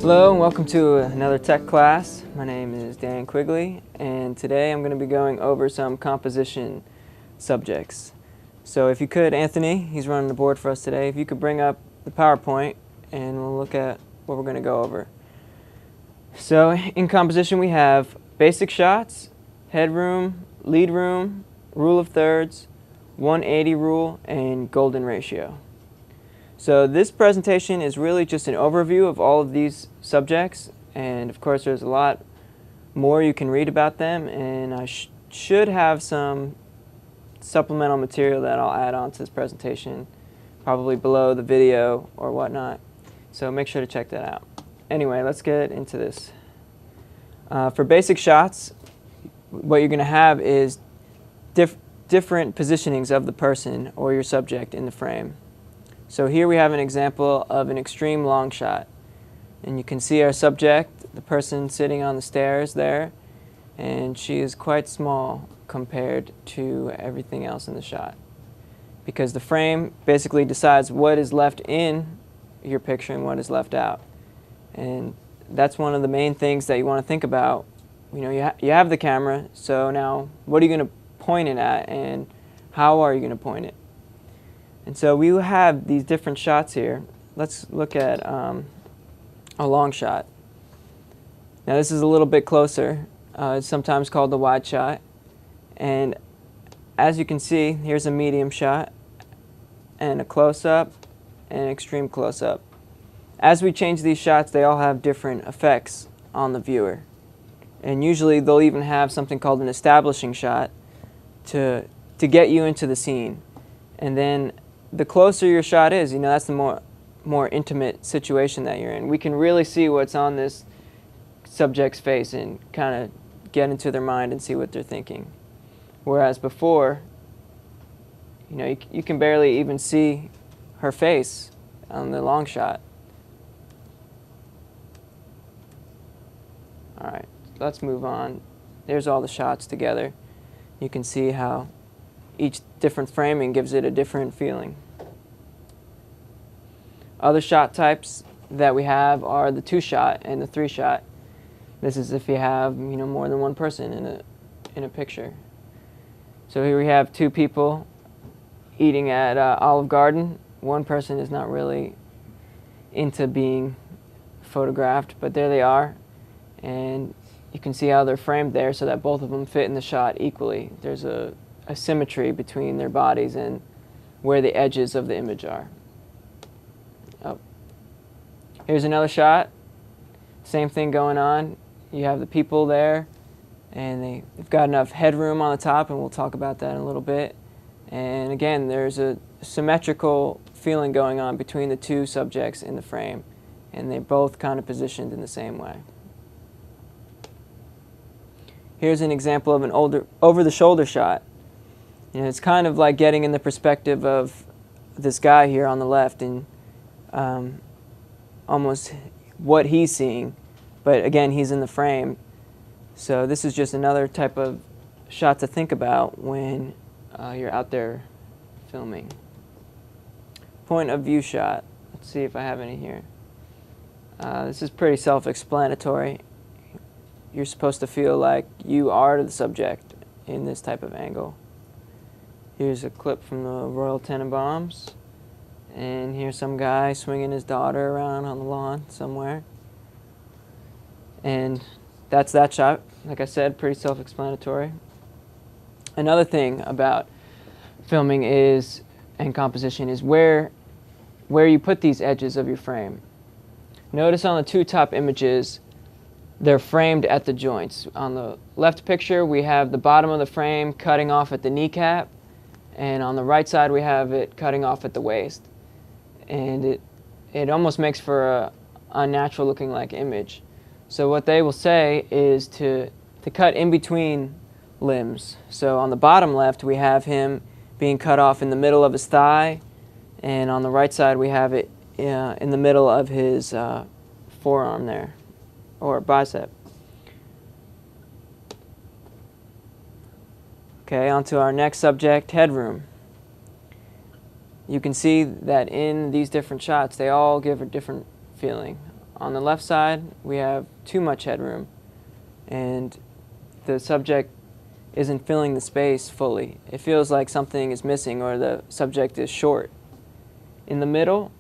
Hello and welcome to another tech class. My name is Dan Quigley and today I'm going to be going over some composition subjects. So if you could, Anthony, he's running the board for us today, if you could bring up the PowerPoint and we'll look at what we're going to go over. So in composition we have basic shots, headroom, lead room, rule of thirds, 180 rule, and golden ratio. So this presentation is really just an overview of all of these subjects, and of course there's a lot more you can read about them, and I should have some supplemental material that I'll add on to this presentation, probably below the video or whatnot, so make sure to check that out. Anyway, let's get into this. For basic shots, what you're going to have is different positionings of the person or your subject in the frame. So here we have an example of an extreme long shot, and you can see our subject, the person sitting on the stairs there, and she is quite small compared to everything else in the shot, because the frame basically decides what is left in your picture and what is left out. And that's one of the main things that you want to think about. You know, you have the camera, so now what are you going to point it at and how are you going to point it? And so we have these different shots here. Let's look at a long shot. Now this is a little bit closer. It's sometimes called the wide shot. And as you can see, here's a medium shot and a close-up and an extreme close-up. As we change these shots, they all have different effects on the viewer. And usually they'll even have something called an establishing shot to get you into the scene. And then the closer your shot is, you know, that's the more intimate situation that you're in. We can really see what's on this subject's face and kind of get into their mind and see what they're thinking. Whereas before, you know, you can barely even see her face on the long shot. All right, let's move on. There's all the shots together. You can see how each different framing gives it a different feeling. Other shot types that we have are the 2-shot and the 3-shot. This is if you have, you know, more than one person in a picture. So here we have 2 people eating at Olive Garden. One person is not really into being photographed, but there they are, and you can see how they're framed there so that both of them fit in the shot equally. There's a symmetry between their bodies and where the edges of the image are. Oh. Here's another shot. Same thing going on. You have the people there, and they've got enough headroom on the top, and we'll talk about that in a little bit. And again, there's a symmetrical feeling going on between the 2 subjects in the frame, and they're both kind of positioned in the same way. Here's an example of an over-the-shoulder shot. You know, it's kind of like getting in the perspective of this guy here on the left and almost what he's seeing, but again, he's in the frame. So this is just another type of shot to think about when you're out there filming. Point of view shot. Let's see if I have any here. This is pretty self-explanatory. You're supposed to feel like you are the subject in this type of angle. Here's a clip from the Royal Tenenbaums, and here's some guy swinging his daughter around on the lawn somewhere. And that's that shot. Like I said, pretty self-explanatory. Another thing about filming and composition is where you put these edges of your frame. Notice on the 2 top images, they're framed at the joints. On the left picture, we have the bottom of the frame cutting off at the kneecap, and on the right side, we have it cutting off at the waist. And it almost makes for a unnatural looking like image. So what they will say is to cut in between limbs. So on the bottom left, we have him being cut off in the middle of his thigh, and on the right side, we have it in the middle of his forearm there, or bicep. Okay, on to our next subject, headroom. You can see that in these different shots, they all give a different feeling. On the left side, we have too much headroom, and the subject isn't filling the space fully. It feels like something is missing or the subject is short. In the middle,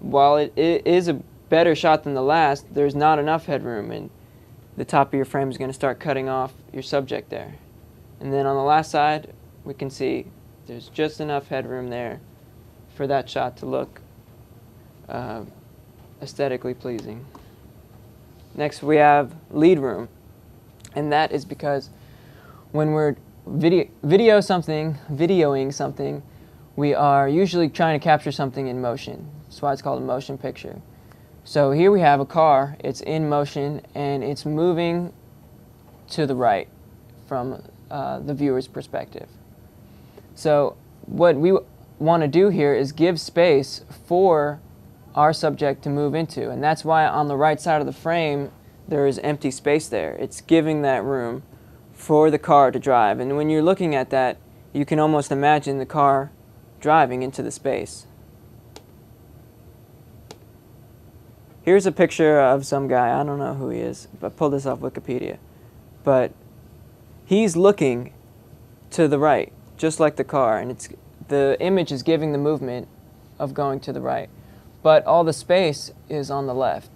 while it is a better shot than the last, there's not enough headroom, and the top of your frame is going to start cutting off your subject there. And then on the last side, we can see there's just enough headroom there for that shot to look aesthetically pleasing. Next, we have lead room, and that is because when we're videoing something, we are usually trying to capture something in motion. That's why it's called a motion picture. So here we have a car. It's in motion, and it's moving to the right from the viewer's perspective. So what we want to do here is give space for our subject to move into, and that's why on the right side of the frame there is empty space there. It's giving that room for the car to drive, and when you're looking at that, you can almost imagine the car driving into the space. Here's a picture of some guy. I don't know who he is. I pulled this off Wikipedia. But he's looking to the right, just like the car, and the image is giving the movement of going to the right. But all the space is on the left.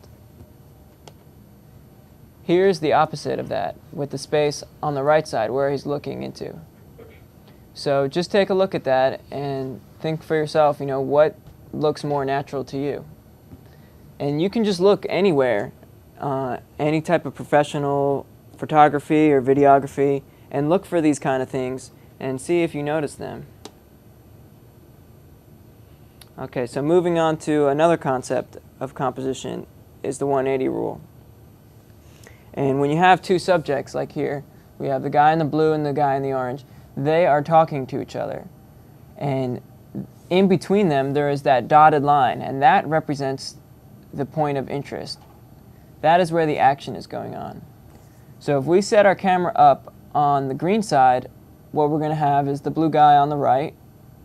Here's the opposite of that, with the space on the right side, where he's looking into. So just take a look at that and think for yourself, what looks more natural to you. And you can just look anywhere, any type of professional photography or videography, and look for these kind of things and see if you notice them. Okay, so moving on to another concept of composition is the 180 rule. And when you have two subjects like here, we have the guy in the blue and the guy in the orange, they are talking to each other. And in between them there is that dotted line, and that represents the point of interest. That is where the action is going on. So if we set our camera up on the green side, what we're going to have is the blue guy on the right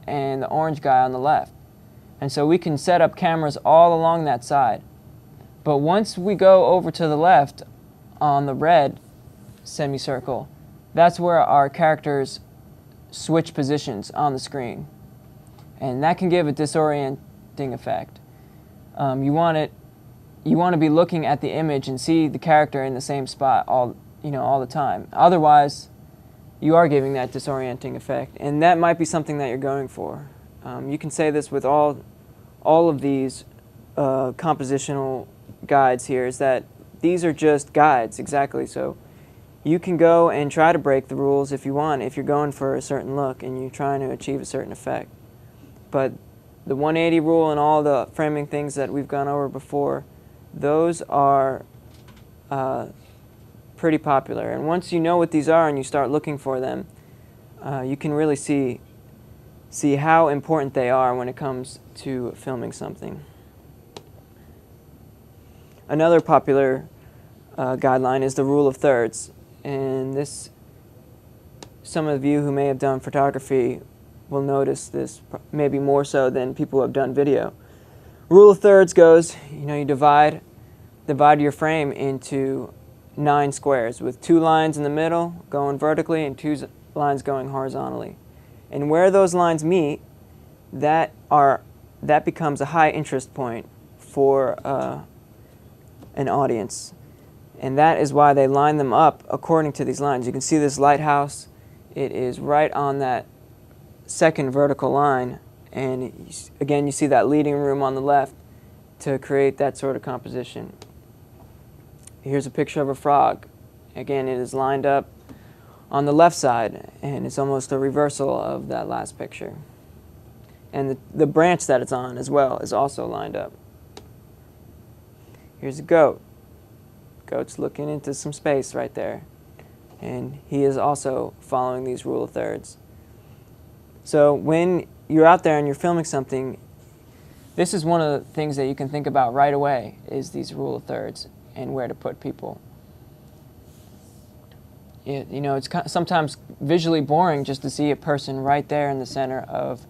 and the orange guy on the left. And so we can set up cameras all along that side. But once we go over to the left on the red semicircle, that's where our characters switch positions on the screen. And that can give a disorienting effect. You want to be looking at the image and see the character in the same spot all the time. Otherwise, you are giving that disorienting effect, and that might be something that you're going for. You can say this with all of these compositional guides here, is that these are just guides, exactly. So you can go and try to break the rules if you want, if you're going for a certain look and you're trying to achieve a certain effect. But the 180 rule and all the framing things that we've gone over before, those are pretty popular. And once you know what these are and you start looking for them, you can really see how important they are when it comes to filming something. Another popular guideline is the rule of thirds. And this, some of you who may have done photography will notice this maybe more so than people who have done video. Rule of thirds goes, you divide your frame into 9 squares with 2 lines in the middle going vertically and 2 lines going horizontally. And where those lines meet, that becomes a high interest point for an audience. And that is why they line them up according to these lines. You can see this lighthouse. It is right on that second vertical line, and again you see that leading room on the left to create that sort of composition. Here's a picture of a frog. Again, it is lined up on the left side, and it's almost a reversal of that last picture. And the branch that it's on as well is also lined up. Here's a goat. Goat's looking into some space right there, and he is also following these rule of thirds. So when you're out there and you're filming something, this is one of the things that you can think about right away, is these rule of thirds and where to put people. It's sometimes visually boring just to see a person right there in the center of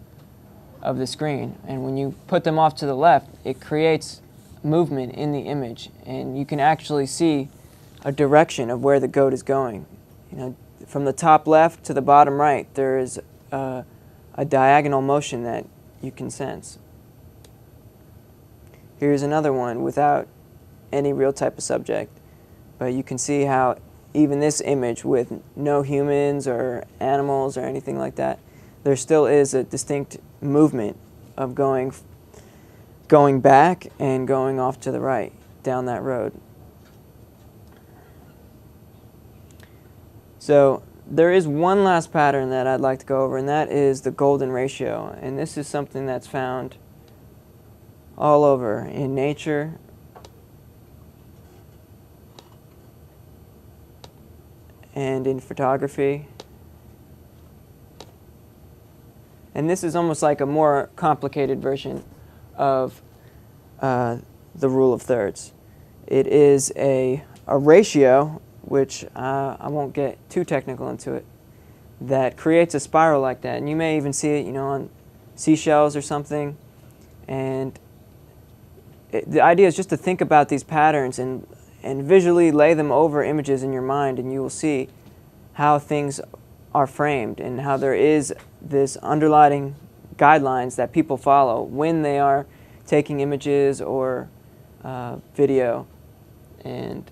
the screen. And when you put them off to the left, it creates movement in the image, and you can actually see a direction of where the goat is going. You know, from the top left to the bottom right, there is a diagonal motion that you can sense. Here's another one without any real type of subject, but you can see how even this image with no humans or animals or anything like that, there still is a distinct movement of going back and going off to the right down that road. So there is one last pattern that I'd like to go over, and that is the golden ratio. And this is something that's found all over in nature, and in photography. And this is almost like a more complicated version of the rule of thirds. It is a ratio, which I won't get too technical into it, that creates a spiral like that. And you may even see it, you know, on seashells or something. And the idea is just to think about these patterns and visually lay them over images in your mind, and you will see how things are framed and how there is this underlying guidelines that people follow when they are taking images or video. And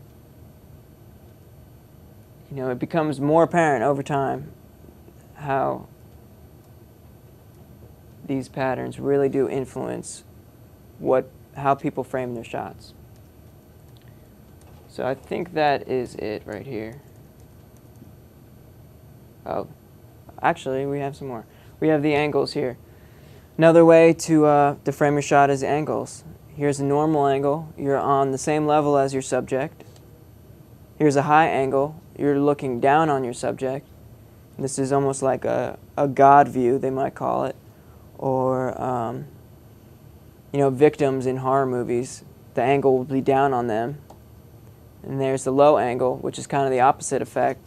you know, it becomes more apparent over time how these patterns really do influence how people frame their shots. So I think that is it right here. Oh, actually, we have some more. We have the angles here. Another way to frame your shot is angles. Here's a normal angle. You're on the same level as your subject. Here's a high angle. You're looking down on your subject. This is almost like a God view, they might call it. Or, you know, victims in horror movies, the angle will be down on them. And there's the low angle, which is kind of the opposite effect.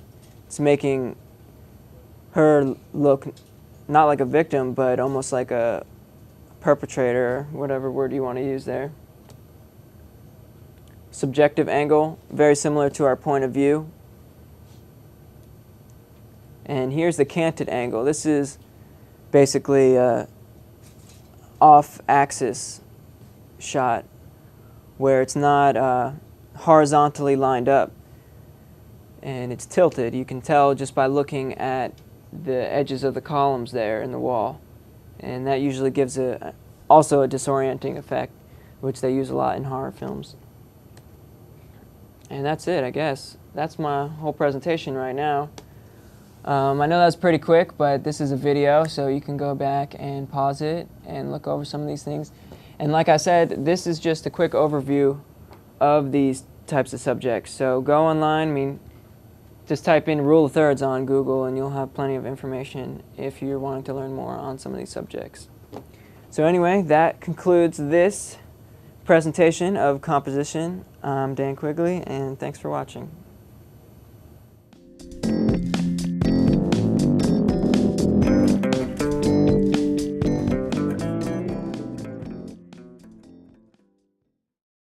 It's making her look not like a victim, but almost like a perpetrator, whatever word you want to use there. Subjective angle, very similar to our point of view. And here's the canted angle. This is basically an off-axis shot where it's not horizontally lined up and it's tilted. You can tell just by looking at the edges of the columns there in the wall, and that usually gives also a disorienting effect, which they use a lot in horror films. And that's it, I guess. That's my whole presentation right now. I know that was pretty quick, but this is a video, so you can go back and pause it and look over some of these things. And like I said, this is just a quick overview of these types of subjects. So go online, I mean, just type in rule of thirds on Google and you'll have plenty of information if you're wanting to learn more on some of these subjects. So anyway, that concludes this presentation of composition. I'm Dan Quigley, and thanks for watching.